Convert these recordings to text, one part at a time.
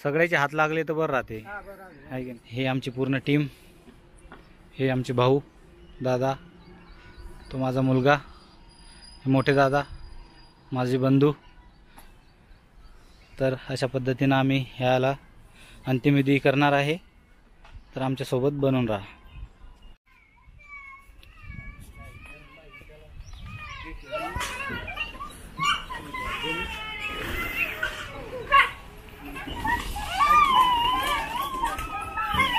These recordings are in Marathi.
सगळ्याचे हात लागले तर बरं राहते. हे आमची पूर्ण टीम, हे आमचे भाऊ दादा, तो माझा मुलगा, हे मोठे दादा, माझे बंधू. तर अशा पद्धतीनं आम्ही ह्याला अंतिमविधी करणार आहे. तर आमच्यासोबत बनून राहा.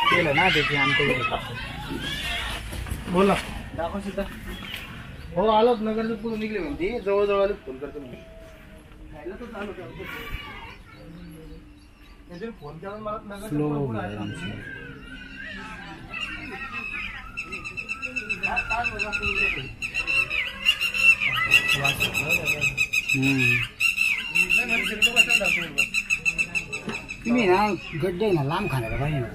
केलं ना त्याची आमच्या बोला दाखव सुद्धा. हो आलोच नगरचं पूर्ण निघले म्हणते जवळजवळ आले. फोन करतो मी खायला तर चालू फोन करून मला नगर स्लो तुम्ही ना गड्डे ना लांब खाण्याला पाहिजे ना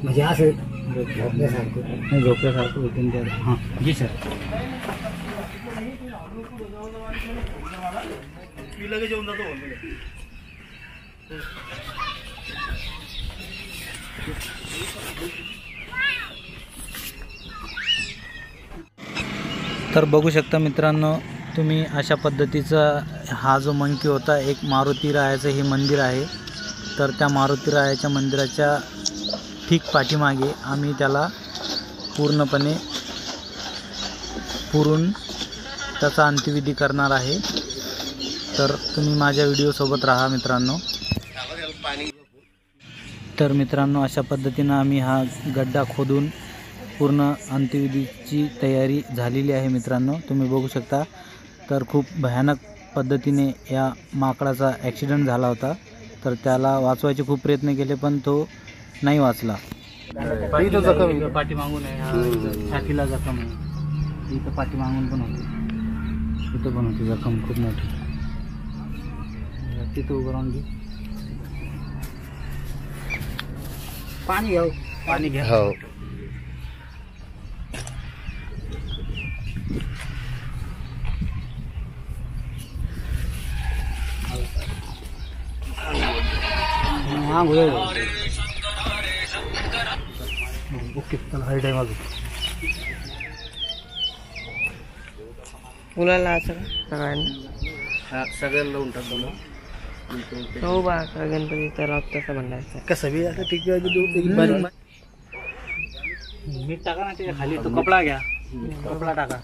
म्हणजे असं झोपल्यासारखं होतं त्या. हां जी सर. मी लगेच येऊन जातो. तर बघू शकता मित्रांनो तुम्ही, अशा पद्धतीचा हा जो मंकी होता, एक मारुती रायाचं हे मंदिर आहे. तर त्या मारुती रायाच्या मंदिराच्या ठीक पाठीमागे आम्ही त्याला पूर्णपणे पुरून त्याचा अंत्यविधी करणार आहे. तर तुम्ही माझ्या व्हिडिओसोबत राहा मित्रांनो. तर मित्रांनो अशा पद्धतीनं आम्ही हा गड्डा खोदून पूर्ण अंत्यविधीची तयारी झालेली आहे मित्रांनो, तुम्ही बघू शकता. तर खूप भयानक पद्धतीने या माकडाचा ॲक्सिडेंट झाला होता. तर त्याला वाचवायचे खूप प्रयत्न केले पण तो नाही वाचला. पाठीमागून आहे, छातीला जखम आहे, इथं पाठीमागून पण होती, इथं पण होती जखम खूप मोठी. तिथं उभं राहून घे, पाणी घ्या. पाणी घ्या. हो ओके चला हाय टाइम अजून मुलाला सगळ्यांना सगळ्यांना लावून टाकतो. हो बा गणपतीचा रात तसं म्हणलायचं. कसं बी असं ठीक आहे. मीठ टाका ना त्याच्या खाली, तो कपडा घ्या, कपडा टाका.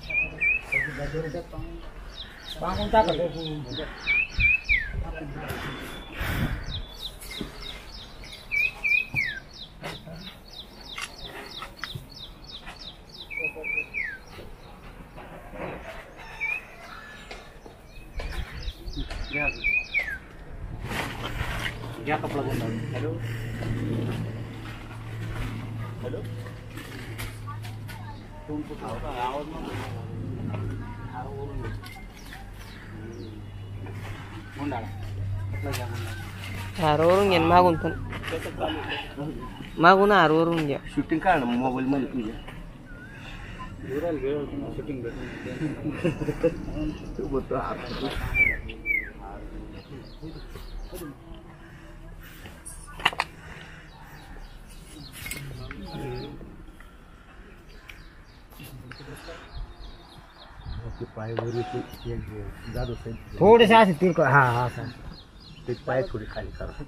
घ्या कपडा कोणता. हॅलो हॅलो आवाज मुंडाळा कपडा घ्या. हारवरून घ्या मागून, पण मागून हारवरून घ्या. शूटिंग काढ ना मोबाईल मध्ये तुझ्या. शूटिंग पाय वरी जात होते थोडेसे असे तिरक. हा हा सर ते पाय थोडे खाली करा.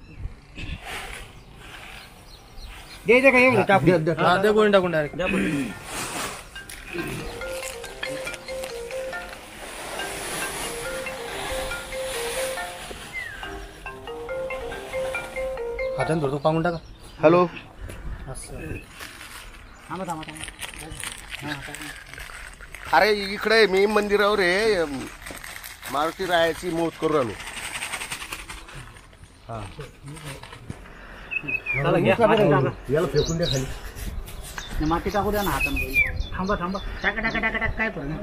द्यायचं का एवढं टाकून? द्या गोळी टाकून डायरेक्ट द्या. हाताने धरतो पांगून टाका. हॅलो थांबा थांबा थांबा. अरे इकडे मी मंदिरावर आहे, मारुती रायाची मौत करू आलो. हा याला फेकून द्या खाली. माती टाकू द्या ना हातामध्ये. थांबा थांबा. टाका टाका टाका टाका. काय फरक नाही.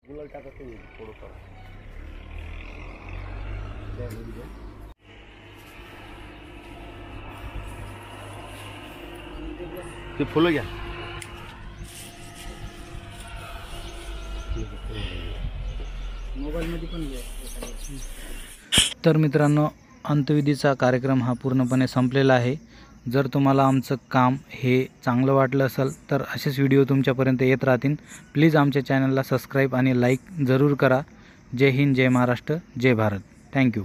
गुलाल टाका थोडंफार. ते फुलं घ्या. मोबाईलमध्ये पण तर मित्रांनो, अंत्यविधीचा कार्यक्रम हा पूर्णपणे संपलेला आहे. जर तुम्हाला आमचं काम हे चांगलं वाटलं असेल तर असेच व्हिडिओ तुमच्यापर्यंत येत राहतील. प्लीज आमच्या चॅनलला सबस्क्राईब आणि लाईक जरूर करा. जय हिंद, जय महाराष्ट्र, जय भारत. थँक्यू.